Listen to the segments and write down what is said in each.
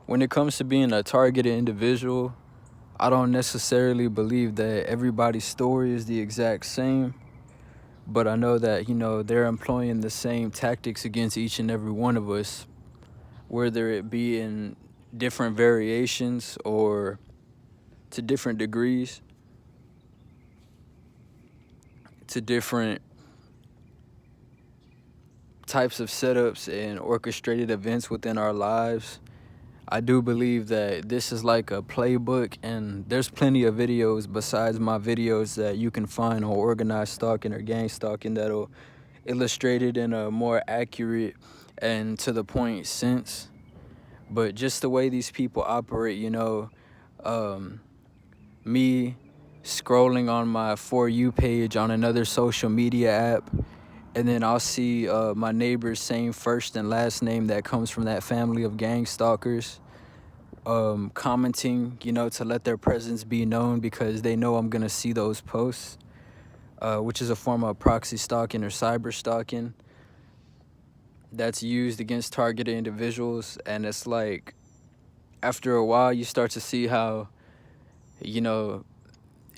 when it comes to being a targeted individual, I don't necessarily believe that everybody's story is the exact same, but I know that, they're employing the same tactics against each and every one of us, whether it be in different variations or to different degrees, to different types of setups and orchestrated events within our lives. I do believe that this is like a playbook, and there's plenty of videos besides my videos that you can find on organized stalking or gang stalking that'll illustrate it in a more accurate and to the point sense. But just the way these people operate, um, me scrolling on my For You page on another social media app, and then I'll see my neighbor's same first and last name that comes from that family of gang stalkers, commenting, to let their presence be known because they know I'm going to see those posts, which is a form of proxy stalking or cyber stalking that's used against targeted individuals. And it's like, after a while, you start to see how,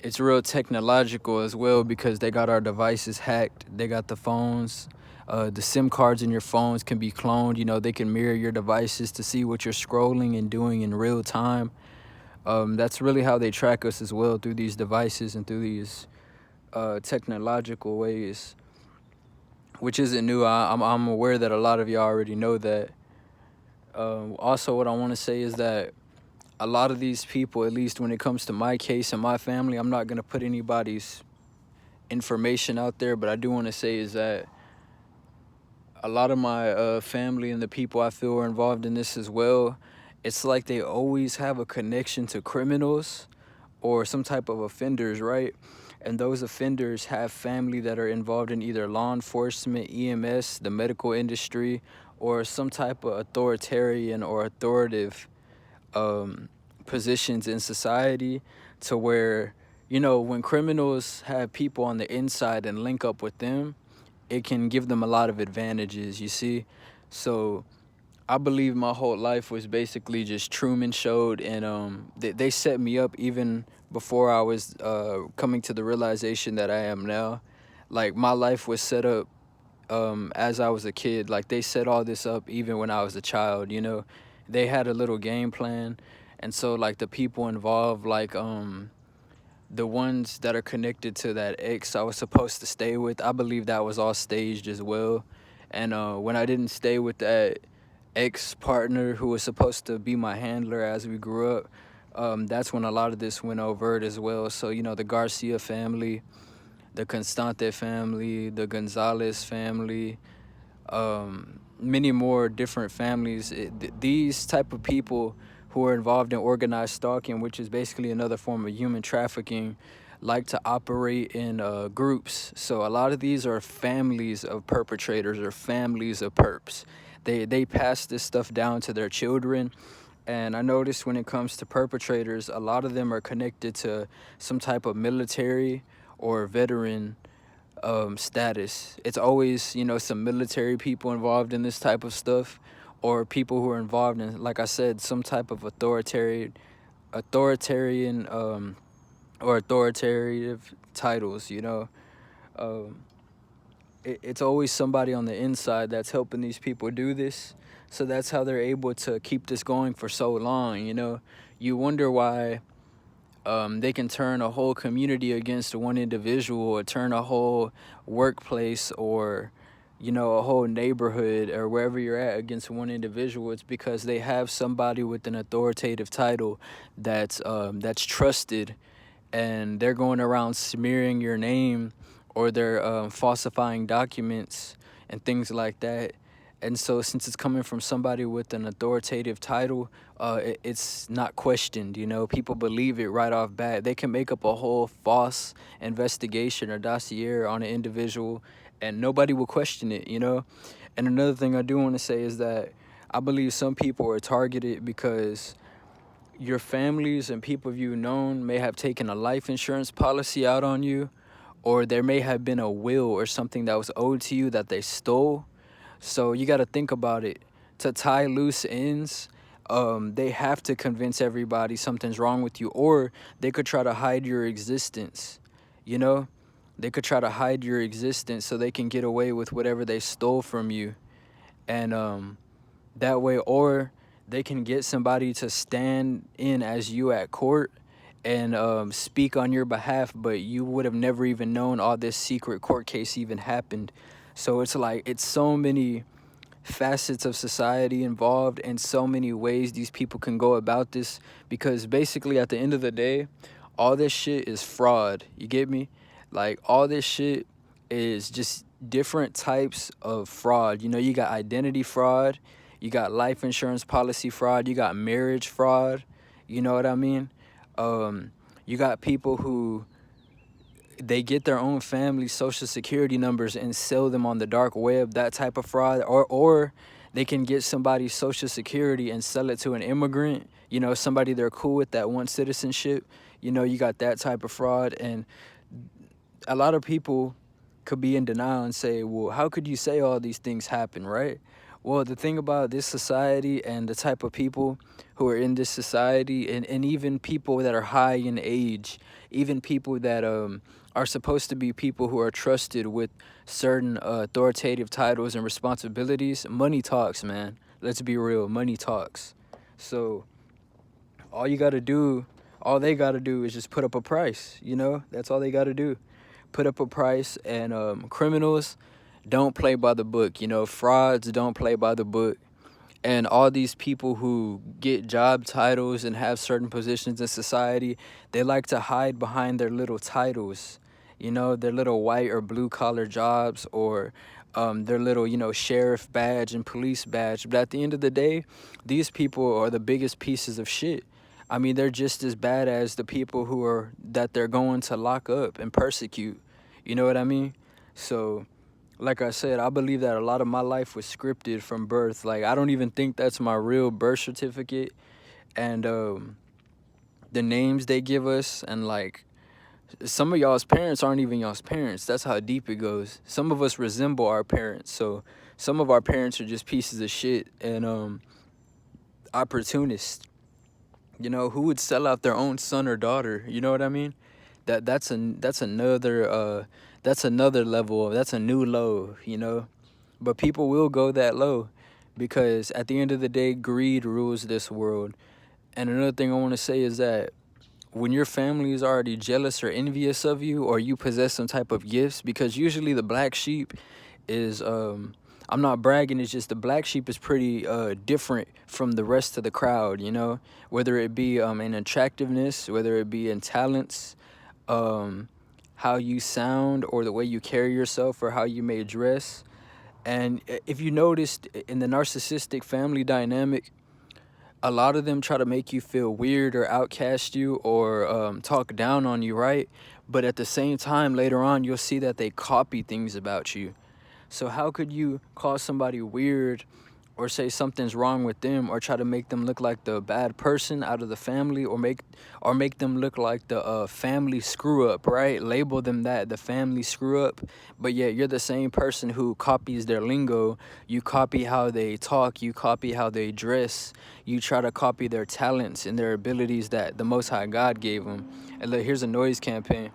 it's real technological as well, because they got our devices hacked. They got the phones. The SIM cards in your phones can be cloned. They can mirror your devices to see what you're scrolling and doing in real time. That's really how they track us as well, through these devices and through these technological ways, which isn't new. I'm aware that a lot of y'all already know that. Also, what I want to say is that a lot of these people, at least when it comes to my case and my family, I'm not going to put anybody's information out there, but I do want to say is that a lot of my family and the people I feel are involved in this as well, it's like they always have a connection to criminals or some type of offenders, right? And those offenders have family that are involved in either law enforcement, EMS, the medical industry, or some type of authoritarian or authoritative positions in society, to where, when criminals have people on the inside and link up with them, it can give them a lot of advantages, you see? So I believe my whole life was basically just Truman showed, and they set me up even before I was coming to the realization that I am now. Like, my life was set up as I was a kid. Like, they set all this up even when I was a child, They had a little game plan. And so, like, the people involved, like, the ones that are connected to that ex I was supposed to stay with, I believe that was all staged as well. And when I didn't stay with that ex-partner who was supposed to be my handler as we grew up, that's when a lot of this went overt as well. So, the Garcia family, the Constante family, the Gonzalez family, many more different families. These type of people who are involved in organized stalking, which is basically another form of human trafficking, like to operate in groups. So a lot of these are families of perpetrators or families of perps. They pass this stuff down to their children. And I noticed when it comes to perpetrators, a lot of them are connected to some type of military or veteran status. It's always, some military people involved in this type of stuff, or people who are involved in, like I said, some type of authoritarian or authoritative titles, It's always somebody on the inside that's helping these people do this. So that's how they're able to keep this going for so long, You wonder why they can turn a whole community against one individual, or turn a whole workplace, or a whole neighborhood or wherever you're at against one individual. It's because they have somebody with an authoritative title that's trusted, and they're going around smearing your name, or they're falsifying documents and things like that. And so, since it's coming from somebody with an authoritative title, it's not questioned, People believe it right off bat. They can make up a whole false investigation or dossier on an individual, and nobody will question it, And another thing I do want to say is that I believe some people are targeted because your families and people you've known may have taken a life insurance policy out on you, or there may have been a will or something that was owed to you that they stole. So you got to think about it. To tie loose ends, they have to convince everybody something's wrong with you, or they could try to hide your existence, you know? They could try to hide your existence so they can get away with whatever they stole from you. And that way, or they can get somebody to stand in as you at court and speak on your behalf, but you would have never even known all this secret court case even happened. So it's like, it's so many facets of society involved, and so many ways these people can go about this, because basically at the end of the day, all this shit is fraud. You get me? Like, all this shit is just different types of fraud. You know, you got identity fraud, you got life insurance policy fraud, you got marriage fraud. You know what I mean? You got people who, they get their own family social security numbers and sell them on the dark web, that type of fraud. Or they can get somebody's social security and sell it to an immigrant, you know, somebody they're cool with that wants citizenship. You know, you got that type of fraud. And a lot of people could be in denial and say, well, how could you say all these things happen, right? Well, the thing about this society and the type of people who are in this society, and even people that are high in age, even people that are supposed to be people who are trusted with certain authoritative titles and responsibilities, money talks, man. Let's be real, money talks. So all you got to do, all they got to do is just put up a price, you know? That's all they got to do. Put up a price. And criminals don't play by the book, you know? Frauds don't play by the book. And all these people who get job titles and have certain positions in society, they like to hide behind their little titles, you know, their little white or blue collar jobs, or their little, you know, sheriff badge and police badge. But at the end of the day, these people are the biggest pieces of shit. I mean, they're just as bad as the people who are, that they're going to lock up and persecute. You know what I mean? So, like I said, I believe that a lot of my life was scripted from birth. Like, I don't even think that's my real birth certificate. And the names they give us, and like, some of y'all's parents aren't even y'all's parents. That's how deep it goes. Some of us resemble our parents. So some of our parents are just pieces of shit and opportunists. You know, who would sell out their own son or daughter? You know what I mean? That's another level. That's a new low, you know? But people will go that low, because at the end of the day, greed rules this world. And another thing I want to say is that when your family is already jealous or envious of you, or you possess some type of gifts, because usually the black sheep is I'm not bragging, it's just the black sheep is pretty different from the rest of the crowd, you know, whether it be in attractiveness, whether it be in talents, how you sound, or the way you carry yourself, or how you may dress. And if you noticed in the narcissistic family dynamic, a lot of them try to make you feel weird or outcast you, or talk down on you, right? But at the same time, later on, you'll see that they copy things about you. So how could you call somebody weird, or say something's wrong with them, or try to make them look like the bad person out of the family, or make them look like the family screw up, right? Label them that, the family screw up. But yet you're the same person who copies their lingo. You copy how they talk, you copy how they dress, you try to copy their talents and their abilities that the Most High God gave them. And look, here's a noise campaign.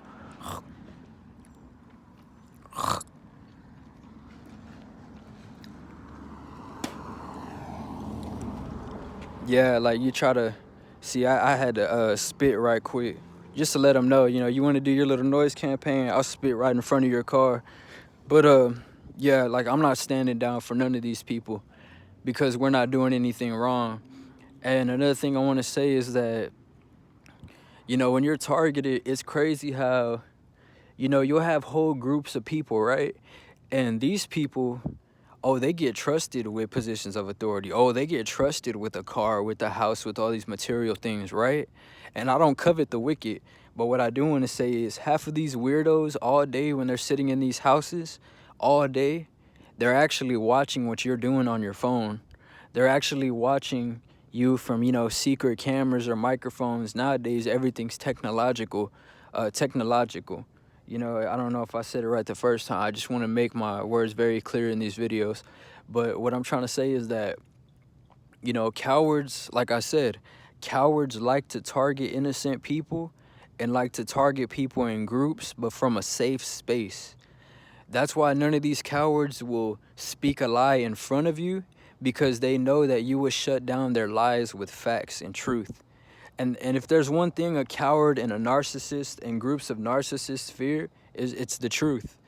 Yeah, like, you try to see. I had to spit right quick, just to let them know, you know, you want to do your little noise campaign, I'll spit right in front of your car. But yeah, like, I'm not standing down for none of these people, because we're not doing anything wrong. And another thing I want to say is that, you know, when you're targeted, it's crazy how, you know, you'll have whole groups of people, right? And these people, oh, they get trusted with positions of authority. Oh, they get trusted with a car, with a house, with all these material things, right? And I don't covet the wicked, but what I do want to say is, half of these weirdos all day, when they're sitting in these houses all day, they're actually watching what you're doing on your phone. They're actually watching you from, you know, secret cameras or microphones. Nowadays, everything's technological. You know, I don't know if I said it right the first time. I just want to make my words very clear in these videos. But what I'm trying to say is that, You know, cowards, like I said, cowards like to target innocent people and like to target people in groups, but from a safe space. That's why none of these cowards will speak a lie in front of you, because they know that you will shut down their lies with facts and truth. And if there's one thing a coward and a narcissist and groups of narcissists fear, is it's the truth.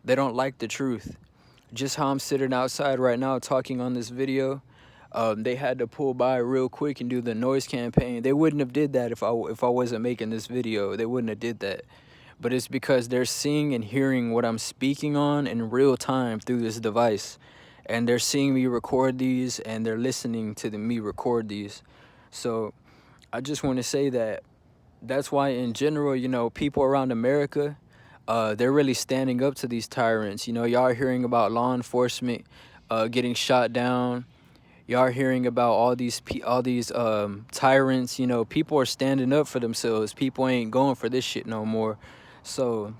They don't like the truth. Just how I'm sitting outside right now talking on this video, they had to pull by real quick and do the noise campaign. They wouldn't have did that if I wasn't making this video. They wouldn't have did that. But it's because they're seeing and hearing what I'm speaking on in real time through this device. And they're seeing me record these, and they're listening to me record these. So I just want to say that that's why, in general, you know, people around America, they're really standing up to these tyrants. You know, y'all are hearing about law enforcement getting shot down. Y'all are hearing about all these tyrants. You know, people are standing up for themselves. People ain't going for this shit no more. So,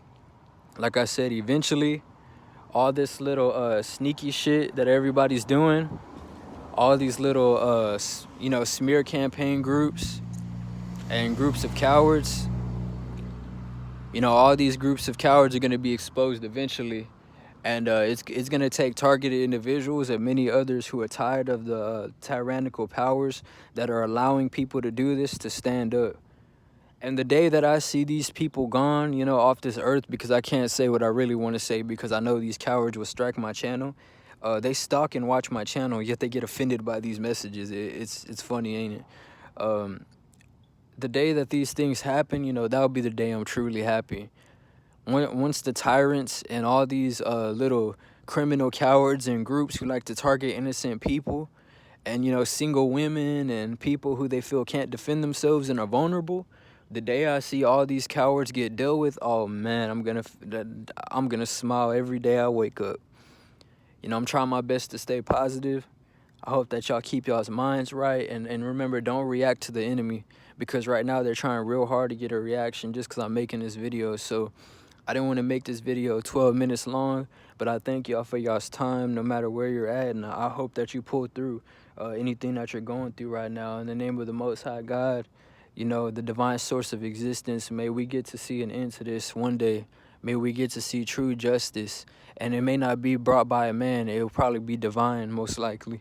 like I said, eventually, all this little sneaky shit that everybody's doing, all these little, you know, smear campaign groups and groups of cowards, you know, all these groups of cowards are going to be exposed eventually. And it's going to take targeted individuals and many others who are tired of the tyrannical powers that are allowing people to do this to stand up. And the day that I see these people gone, you know, off this earth, because I can't say what I really want to say because I know these cowards will strike my channel. They stalk and watch my channel, yet they get offended by these messages. It's funny, ain't it? The day that these things happen, you know, that'll be the day I'm truly happy. Once the tyrants and all these little criminal cowards and groups who like to target innocent people and, you know, single women and people who they feel can't defend themselves and are vulnerable, the day I see all these cowards get dealt with, oh man, I'm gonna smile every day I wake up. You know, I'm trying my best to stay positive. I hope that y'all keep y'all's minds right, and remember, don't react to the enemy, because right now they're trying real hard to get a reaction just because I'm making this video. So I didn't want to make this video 12 minutes long, but I thank y'all for y'all's time no matter where you're at, and I hope that you pull through anything that you're going through right now. In the name of the Most High God, you know, the divine source of existence, may we get to see an end to this one day. May we get to see true justice, and it may not be brought by a man. It will probably be divine, most likely.